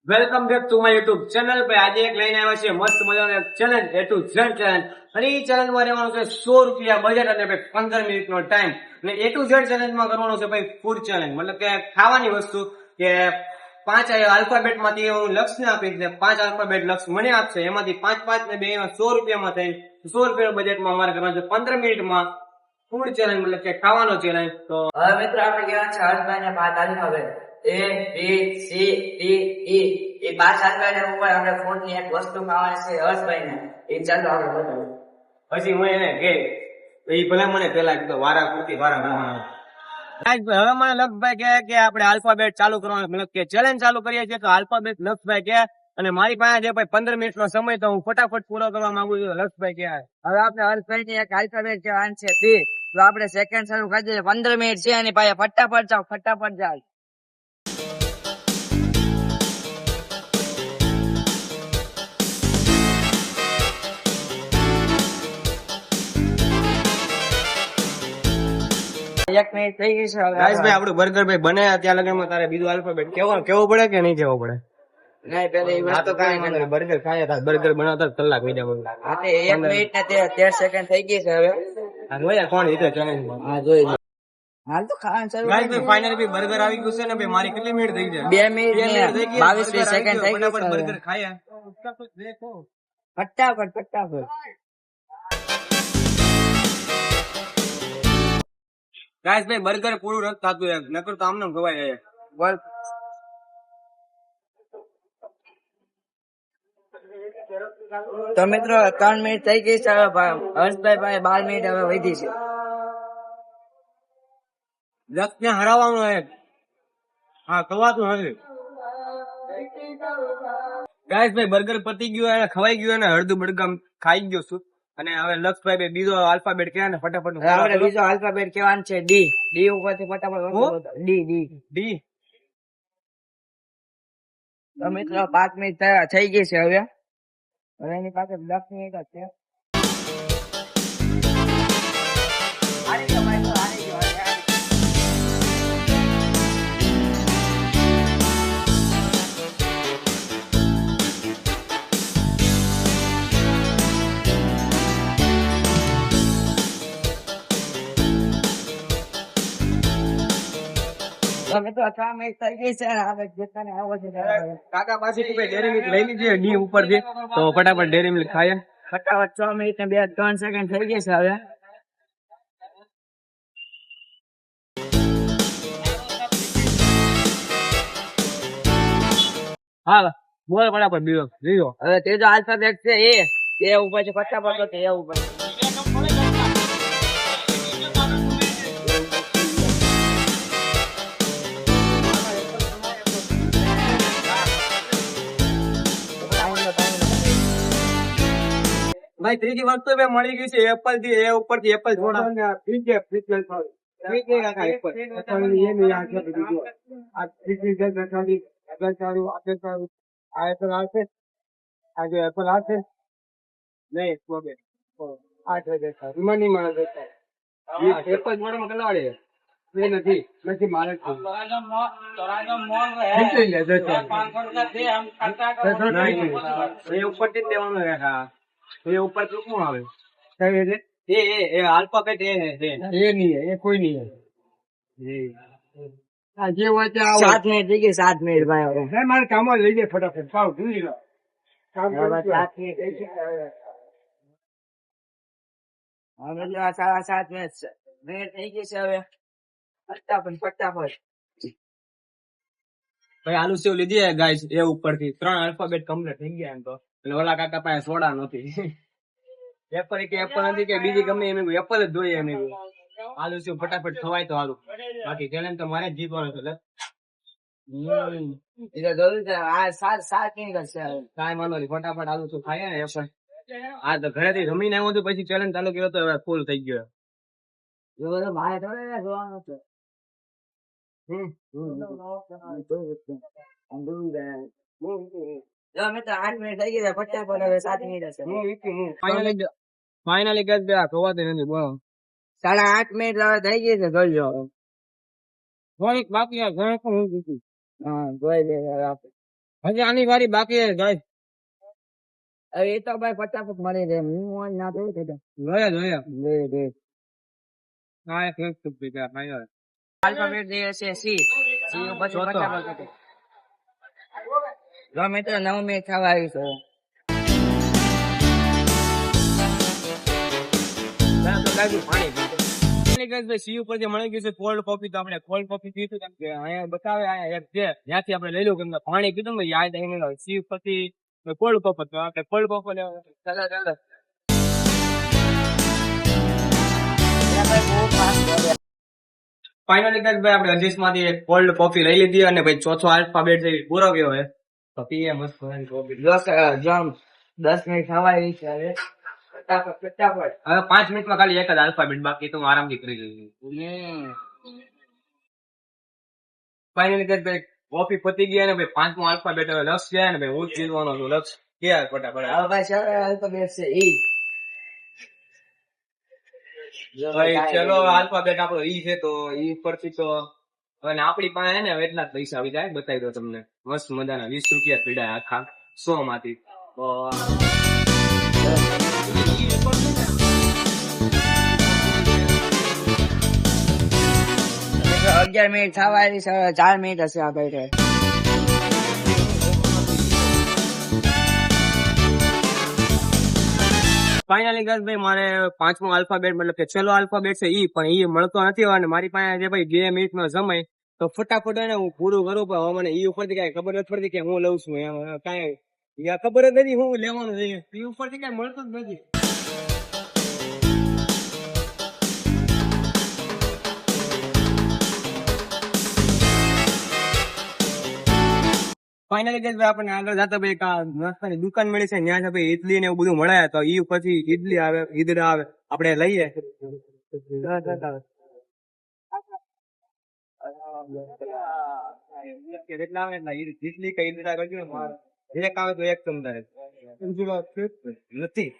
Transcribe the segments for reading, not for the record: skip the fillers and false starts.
Welcome back to my YouTube channel પર આજે એક લઈને આવ્યા છે મસ્ત મજાનો એક challenge A to Z challenge અને એ ચેલેન્જમાં રહેવાનું છે 100 રૂપિયા બજેટ અને ભાઈ 15 મિનિટનો ટાઈમ અને A to Z ચેલેન્જમાં કરવાનું છે ભાઈ ફૂડ ચેલેન્જ મતલબ કે ખાવાની વસ્તુ કે 5 આલ્ફાબેટમાંથી હું લક્ષ્ય આપીશ ને 5 આલ્ફાબેટ લક્ષ્ય મને આપશે એમાંથી 5 ને 2 100 રૂપિયામાં થઈ 100 રૂપિયા બજેટમાં અમારે કરવાનું છે 15 મિનિટમાં ફૂડ ચેલેન્જ મતલબ કે ખાવાનો ચેલેન્જ તો હવે મિત્રો આપણે કહેવાનું છે હર્ષભાઈ ને 5 alphabet A B C D E A 5 alphabet ઉપર આપણે ફૂડ ની એક વસ્તુ ખાવાની છે હર્ષભાઈ ને એ ચાલો આપણે બતાવીએ. પછી હું એને કે એ ભલે મને પેલા કીધું વારા પૂરતી વારા ગણવાના. હવે મને લક્ષભાઈ કહે કે આપણે આલ્ફાબેટ ચાલુ કરવાનો મતલબ કે ચેલેન્જ ચાલુ કરીએ છીએ તો આલ્ફાબેટ લક્ષભાઈ કહે અને મારી પાસે જે ભાઈ 15 મિનિટનો સમય તો હું ફટાફટ પૂરો કરવા માંગુ છું. લક્ષભાઈ કહે હવે આપણે હર્ષભાઈ ની એક આલ્ફાબેટ કહેવાનું છે B તો આપણે સેકન્ડ શરૂ કરી દઈએ 15 મિનિટ છે એની પાસે ફટાફટ જાઓ. એક મિનિટ થઈ ગઈ છે હવે ગાઈસભાઈ આપણું બર્ગર ભાઈ બને ત્યાં લગનમાં તારે બીજું આલ્ફાબેટ કેવો પડે કે નહીં કેવો પડે? નહીં પેલા એ આ તો વસ્તુ કાંઈ વાંધો નહીં. બર્ગર ખાયા તા બર્ગર બનાવતા જ કલાક વઈ જાય મને લાગે. હા તે 1 મિનિટ ને 13 સેકન્ડ થઈ ગઈ છે હવે આ જોયા કોણ જીતે ચેલેન્જમાં? હા જોઈ લો હાલ તો ખાવાનું શરૂ કરી ગાઈસભાઈ ફાઇનલી બર્ગર આવી ગયું છે ને ભાઈ મારી કેટલી મિનિટ થઈ જાય? 2 મિનિટ ને 22 સેકન્ડ થઈ ગઈ ફટાફટ છે બર્ગર ખાયા. ફટાફટ ગાઈસભાઈ બર્ગર પૂરું નથી થતું યાર નકર તો આમને ખવાય જાય. બોલ તો મિત્રો 3 મિનિટ થઈ ગઈ છે હવે હર્ષભાઈ પાસે 12 મિનિટ હવે વધી છે લક્ષ્યને હરાવવાનું છે. હા ખવાતું નથી. ગાઈસભાઈ બર્ગર પતી ગયું અને ખવાઈ ગયું અને અડધું બર્ગર ખાઈ ગયો છું અને હવે લક્ષભાઈ બીજો આલ્ફાબેટ કહે ને ફટાફટ હવે આપણે બીજો આલ્ફાબેટ કહેવાનું છે ડી ઉપરથી ફટાફટ ડી ડી. તો મિત્રો 5 મિનિટ થઈ ગઈ છે હવે એની પાસે 10 મિનિટ જ છે હારી ગયો ભાઈ, હારી ગયો. તો મિત્રો 3 મિનિટ થઈ ગઈ છે અને હવે જેતાને આવો છે કાકા પાસેથી ભાઈ ડેરી મિલ્ક લઈ લીધી ડી ઉપરથી તો ફટાફટ ડેરી મિલ્ક ખાઈએ. ફટાફટ 6 મિનિટ ને 2-3 સેકન્ડ થઈ ગઈ છે હવે હા બોલ ફટાફટ બીજો લીધો. હવે ત્રીજો આલ્ફાબેટ છે એ ઉપર છે ફટાફટ તો એ ઉપર ભાઈ ત્રીજી વસ્તુ ભાઈ મળી ગઈ છે એપલ થી એ ઉપરથી એપલ થોડા ઉપરથી દેવાનું રેખા એ ઉપર શું આવે એ આલ્ફાબેટ એ નહીં એ કોઈ નહીં. 7 મિનિટ થઈ ગઈ 7 મિનિટ ભાઈ હવે મારે કામ લઈ જાય ફટાફટ પાવ જોઈ લો. હવે 7 મિનિટ થઈ ગઈ હવે જો આ 7 મિનિટ થઈ ગઈ છે હવે ફટાફટ ભાઈ આલુ સેવ લીધી ગાઈસ એ ઉપરથી 3 આલ્ફાબેટ કમ્પ્લીટ થઈ ગયા એમ તો એટલે ઓલા કાકા પાસે સોડા નથી. એપલ કે એપલ નથી કે બીજી ગમે એમ એપલ જ જોઈએ એમ આલુ સેવ ફટાફટ ખવાય તો હારું બાકી ચેલેન્જ તો મારે જ જીતવાનો છે. એટલે જરૂર છે આ 7 મિનિટ છે હવે કાંઈ વાંધો નહીં ફટાફટ આલુ સેવ ખાઈએ ને એપલ. આ તો ઘરેથી રમીને આવ્યો તો પછી ચેલેન્જ ચાલુ કર્યો તો હવે ફૂલ થઈ ગયો. જો બધો મારે થોડે જોવાનું છે જો મિત્રો 8 મિનિટ થઈ ગઈ છે ફટાફટ હવે 7 મિનિટ છે ફાઇનલી ગેસ બે ખવાતી નથી બોલો 8:30 મિનિટ હવે થઈ ગઈ છે જોઈ લો થોડીક બાકી ઘરે પણ હું જીતી. હા જોઈ લે હવે આપણે હજી આની વારી બાકી છે ગાઈસ. હવે એ તો ભાઈ ફટાફટ મળી રહે હું ના દઉં કે જોઈએ. હા એક ભેગા ફાઈનલ. આલ્ફાબેટ જે છે સી સી ઉપર ચોથો. ફટાફટ જો મિત્રો 9 મિનિટ થવા આવી છે સી ઉપર જે મળી ગયું છે કોલ્ડ કોફી, તો આપણે કોલ્ડ કોફી પીશું કેમ કે અહીંયા બતાવે અહીંયા એક છે ત્યાંથી આપણે લઈ લઉં કેમ કે પાણી પીધું ને યાદ આવી સી ઉપરથી કોલ્ડ કોફી, તો આપણે કોલ્ડ કોફી લેવા. ચાલો ચાલો ભાઈ બહુ ફાસ્ટ ફાઇનલી ગાઈસ ભાઈ આપણે અજીસ માંથી એક કોલ્ડ કોફી લઈ લીધી અને ભાઈ ચોથો આલ્ફાબેટ છે પૂરો ગયો હોય તો પીએ મસ્ત કોફી. જો 10 મિનિટ થવા આવી છે હવે ફટાફટ ફટાફટ હવે 5 મિનિટમાં ખાલી એક જ આલ્ફાબેટ બાકી તો હું આરામથી કરી લઉં. ફાઇનલી ગાઈસ ભાઈ કોફી પતી ગઈ અને ભાઈ પાંચમો આલ્ફાબેટ હવે લક્ષ છે ને ભાઈ હું જ જીતવાનો છું. લક્ષ કે ફટાફટ હવે ભાઈ ચાલો આલ્ફાબેટ છે ઈ ભાઈ ચલો આલ્ફાબેટ આપણો ઈ છે તો ઈ પરથી તો હવે આપણી પાસે ને એટલા જ પૈસા આવી જાય બતાવી દો તમને મસ્ત મજાના 20 રૂપિયા પીડાય આખા 100 માંથી. તો મિત્રો 11 મિનિટ થવા આવી છે હવે 4 મિનિટ હશે આ ભાઈ ફાઇનલી ગાઈસ ભાઈ મારે પાંચમો આલ્ફાબેટ મતલબ કે છેલ્લો આલ્ફાબેટ છે ઈ પણ ઈ મળતો નથી અને મારી પાસે જે ભાઈ 2 મિનિટનો સમય તો ફટાફટ એને હું પૂરું કરું પણ હવે મને ઈ ઉપરથી કઈ ખબર નથી પડતી કે હું લઉં છું એમ કઈ ખબર જ નથી હું લેવાનું છે ઈ ઉપરથી કઈ મળતું જ નથી. ફાઇનલી ગાઈસ ભાઈ આપણને આગળ જતા ભાઈ એક નાસ્તાની દુકાન મળી છે ત્યાં છે ભાઈ ઈડલી ને એવું બધું મળે તો ઈ ઉપરથી ઈડલી આવે ઈદડા આવે આપણે લઈએ. કેટલા આવે એટલા ઈડલી કે ઈદડા કરજો ને મારે એક આવે તો એક ચમચા નથી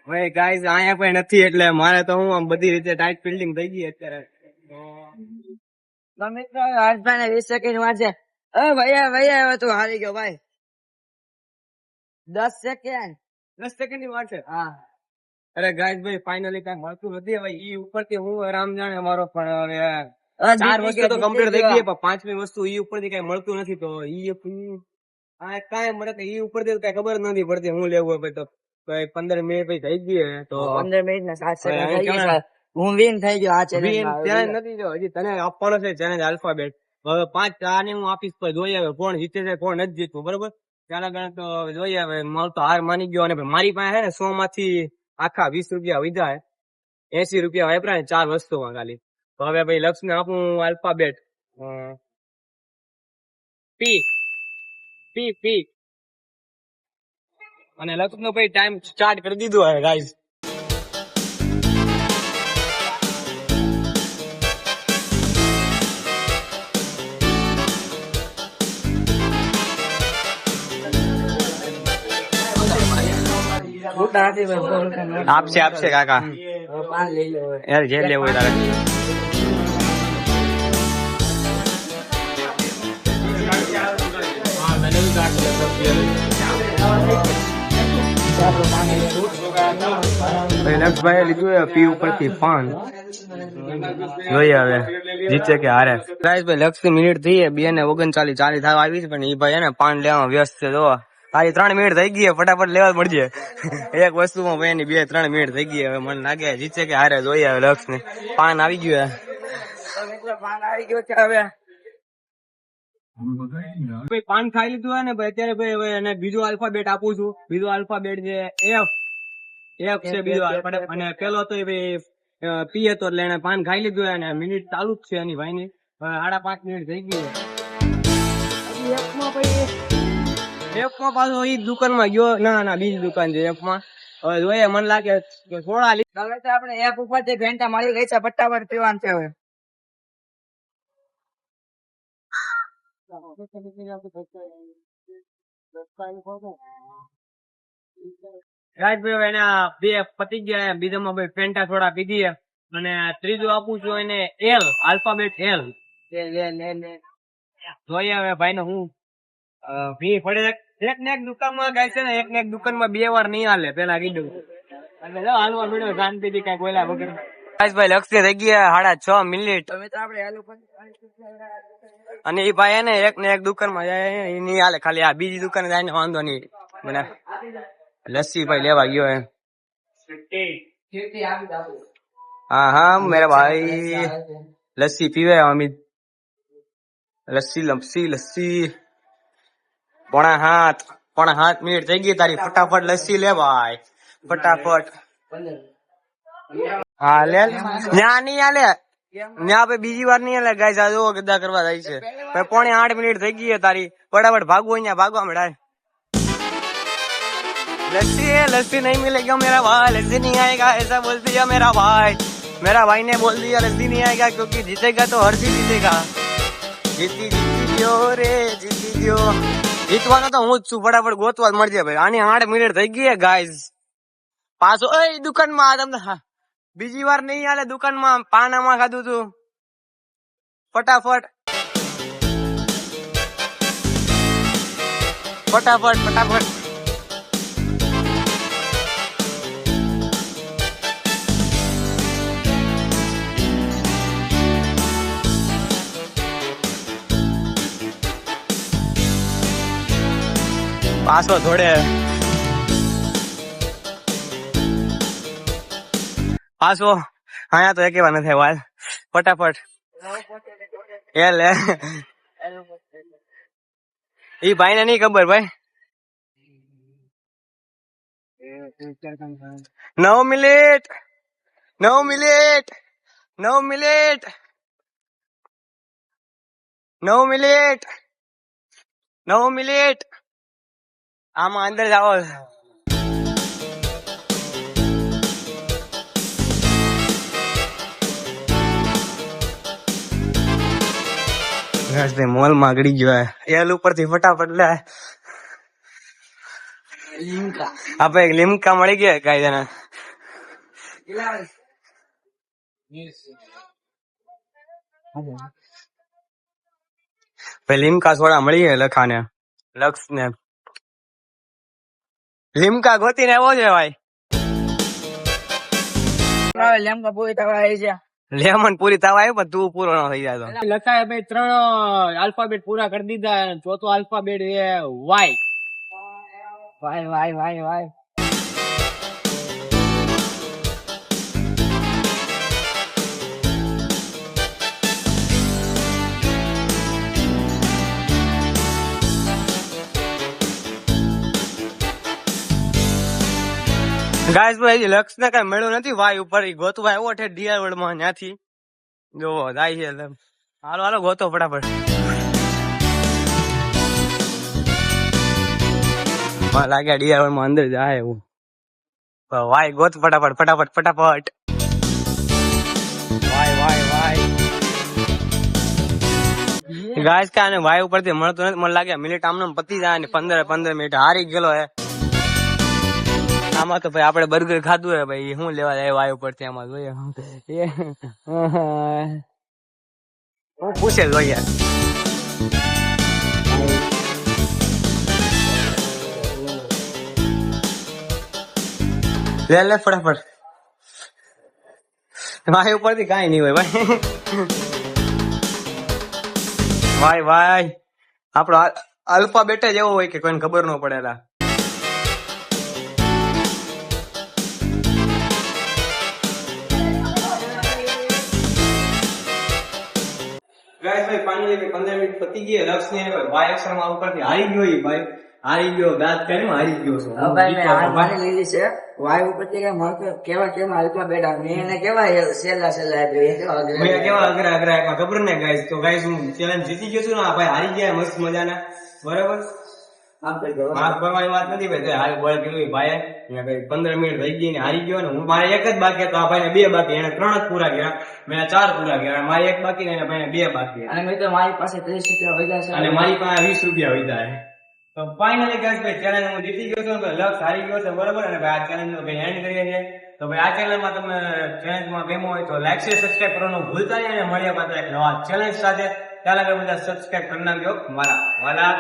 ભાઈ ગાઈસ અહીંયા પણ નથી એટલે મારે તો હું આમ બધી રીતે ટાઈટ ફિલ્ડિંગ થઈ ગઈ અત્યારે. તો મિત્રો હર્ષભાઈ ને 20 સેકન્ડ વાર છે ભાઈ હવે તું હારી ગયો ભાઈ 10 સેકન્ડ 10 સેકન્ડ ની વાર છે. હા અરે ગાઈસ ભાઈ ફાઇનલી કઈ મળતું નથી હવે ઈ ઉપરથી હું રામ જાણે મારો પણ હવે 4 વસ્તુ તો કમ્પ્લીટ થઈ ગઈ પણ પાંચમી વસ્તુ ઈ ઉપરથી કઈ મળતું નથી તો ઈ કાંઈ મળે ઈ ઉપરથી કઈ ખબર જ નથી પડતી હું લેવું હોય તો 15 મિનિટ પછી થઈ ગઈ તો 15 મિનિટ ને 7 સેકન્ડ થઈ ગયા હું વિન થઈ ગયો આ ચેલેન્જ ચેલેન્જ નથી જો હજી તને આપવાનો છે ચેલેન્જ આલ્ફાબેટ હવે 5 આને હું આપીશ પછી જોઈએ હવે કોણ જીતે છે કોણ નથી જીતવું બરોબર. ચાલો ગણ તો જોઈએ હવે મારો તો હાર માની ગયો અને મારી પાસે છે ને 100 માંથી આખા 20 રૂપિયા વધ્યા 80 રૂપિયા વાપરા ને 4 વસ્તુમાં ખાલી તો હવે ભાઈ લક્ષ ને આપું આલ્ફાબેટ પી પી પી અને લક્ષ નો ભાઈ ટાઈમ સ્ટાર્ટ કરી દીધો હવે ગાઈઝ. આપશે આપશે કાકા લઈ લો યાર જે લેવું હોય તારે. લક્ષભાઈ લીધું પી ઉપરથી પાન જોઈએ હવે જીતે કે હારે. ગાઈસ ભાઈ લક્ષ ની મિનિટ થઈ 2:39 ચાલી થવા આવી છે પણ ઈ ભાઈ ને પાન લેવા વ્યસ્ત છે. જો તારી 3 મિનિટ થઈ ગઈ ફટાફટ લેવા પડશે એક વસ્તુમાં ભાઈ ની 2-3 મિનિટ થઈ ગઈ હવે મને લાગે જીતે કે હારે જોઈએ હવે લક્ષ ને પાન આવી ગયું પાન આવી ગયો છે હવે ભાઈ પાન ખાઈ લીધું હોય ને ભાઈ અત્યારે ભાઈ હવે એને બીજું આલ્ફાબેટ આપું છું. બીજું આલ્ફાબેટ છે એફ છે બીજો આલ્ફાબેટ અને પેલો તો ભાઈ પી હતો એટલે એને પાન ખાઈ લીધું અને મિનિટ ચાલુ જ છે એની ભાઈ ની 5.5 મિનિટ થઈ ગઈ. એફ માં પાછો ઈ દુકાનમાં ગયો ના બીજી દુકાન છે એફ માં હવે જોઈએ મને લાગે કે થોડા હવે તો આપણે એપ ઉપરથી ઘંટા મળી ગઈ છે ફટાફટ પીવાનું છે હવે રાજભાઈ એના 2 પતી ગયા બીજામાં ભાઈ ફેન્ટા થોડા પીધી અને ત્રીજું આપું છું એને એલ આલ્ફાબેટ એલ જોઈએ હવે ભાઈ ને હું ફી પડે એક ને એક દુકાનમાં ગાય છે ને એક ને એક દુકાનમાં 2 વાર નહીં હાલે પેલા કીધું એટલે જો હાલવા મળ્યો શાંતિથી કઈ બોલ્યા વગર ભાઈ લક્ષ્ય થઈ ગયા 6:30 મિનિટ તમે તો આપણે આલુ અને એ ભાઈ એને એક ને એક દુકાનમાં જાય એ નહીં હાલે ખાલી આ બીજી દુકાને જાય ને વાંધો નહીં મને લસ્સી ભાઈ લેવા ગયો એમ हाँ हाँ मेरा भाई लस्सी पीवे अमित लस्सी लस्सी लस्सी 5:30 मिनिट થઈ ગઈ તારી ફટાફટ લસ્સી લે ભાઈ ફટાફટ હા લે ન્યા નહીં આલે ન્યા पे બીજી વાર નહીં આલે ગાઈસ આ જો ગદ્દા કરવા જાય છે ભાઈ 7:30 મિનિટ થઈ ગઈ તારી ફટાફટ ભાગો અહીંયા ભાગવા મળાય लस्सी नहीं मिलेगा मेरा भाई लस्सी नहीं आएगा ऐसा बोल दिया मेरा भाई ने बोल दिया लस्सी नहीं आएगा क्योंकि जीतेगा तो हर चीज जीतेगा जीती गयो रे जीती गयो જીતવાનો તો હું જ છું ફટાફટ ગોતવા જ મળજે ભાઈ આની 8 મિનિટ થઈ ગઈ ગાઈઝ પાછો એ દુકાનમાં આ તમને બીજી વાર નહીં આલે દુકાનમાં પાનામાં ખાધું તું ફટાફટ ફટાફટ ફટાફટ પાછો થોડે પાછો અહીંયા તો એક વાર નથી વાલ ફટાફટ એ લે ઈ ભાઈ ને નઈ ખબર ભાઈ 9 minute 9 minute 9 minute 9 minute 9 minute આમાં અંદર જાઓ મોલ માં ગડી ગયો એલ ઉપર થી ફટાફટ લે આપડે એક લીમકા મળી ગયા કાયદાના ભાઈ લીમકા સોડા મળી ગયા લખાને લક્ષ ને લીમકા ગોતીને આવ્યો છે ભાઈ લેમ્બા પૂરી થવા આવી છે લેમન પૂરી થવા આવ્યો પણ તું પૂરો ન થઈ જાય લખાય ભાઈ 3 આલ્ફાબેટ પૂરા કરી દીધા ચોથો આલ્ફાબેટ એ Y Y Y Y Y guys ભાઈ લક્ષ ને કઈ મળ્યું નથી વાય ઉપર ગોતવા આવ્યો છે ડીઆર વર્લ્ડ માં ત્યાંથી જો જાય છે હાલો હાલો ગોતો ફટાફટ મને લાગ્યા ડીઆર વર્લ્ડ માં અંદર જાય એવું વાય ગોત ફટાફટ ફટાફટ ફટાફટ વાય વાય વાય ગાઈસ કે આને વાય ઉપરથી મળતો નથી મને લાગે મિનિટ આમને પતી જાય ને 15 મિનિટ હારી ગયેલો હે આમાં તો ભાઈ આપડે બર્ગર ખાધું હે ભાઈ શું લેવા જાય વાય ઉપરથી આમાં જોઈએ હું પૂછે જોઈએ લે લે ફટાફટ વાય ઉપરથી કઈ નહીં હોય ભાઈ વાય વાય આપડો અલ્ફાબેટ જ એવો હોય કે કોઈને ખબર ન પડેલા ગાઈસ ભાઈ ફાઇનલી 15 મિનિટ પતી ગઈ લક્ષ ને વાય અક્ષર માં ઉપરથી હારી ગયો ઈ ભાઈ હારી ગયો ગાત કરીને હારી ગયો છો ભાઈ મેં હાર માની લીધી છે વાય ઉપરથી કે મળતો કેવા હલકા બેઠા મેં એને કેવા સેલા આપ્યો એ કેવા મેં કેવા અઘરા એમાં ખબર ને ગાઈસ તો ગાઈસ હું ચેલેન્જ જીતી ગયો છું ને આ ભાઈ હારી ગયા મસ્ત મજાના બરાબર માફ કરવાની વાત નથી ભાઈ હાલ બોલ કર્યું ભાઈ 15 મિનિટ થઈ ગઈ ને હારી ગયો ને હું મારે એક જ બાકી હતો આ ભાઈ 2 બાકી એને 3 જ પૂરા કર્યા મેં 4 પૂરા કર્યા મારે એક બાકી ને ભાઈ 2 બાકી અને મેં તો મારી પાસે 30 રૂપિયા વધ્યા છે અને મારી પાસે 20 રૂપિયા વધ્યા છે તો ફાઇનલી ગાઈસ ભાઈ ચેલેન્જ હું જીતી ગયો છું લક્ષ હારી ગયો છે બરાબર અને ભાઈ આ ચેલેન્જ નો ભાઈ એન્ડ કરીએ છીએ તો ભાઈ આ ચેનલ માં તમે ચેલેન્જ માં ગમ્યું હોય તો લાઈક શેર સબસ્ક્રાઇબ કરવાનું ભૂલતા નહીં અને મળ્યા પાછા એક નવા ચેલેન્જ સાથે ત્યારે બધા સબસ્ક્રાઇબ કરી નાખજો મારા વાલા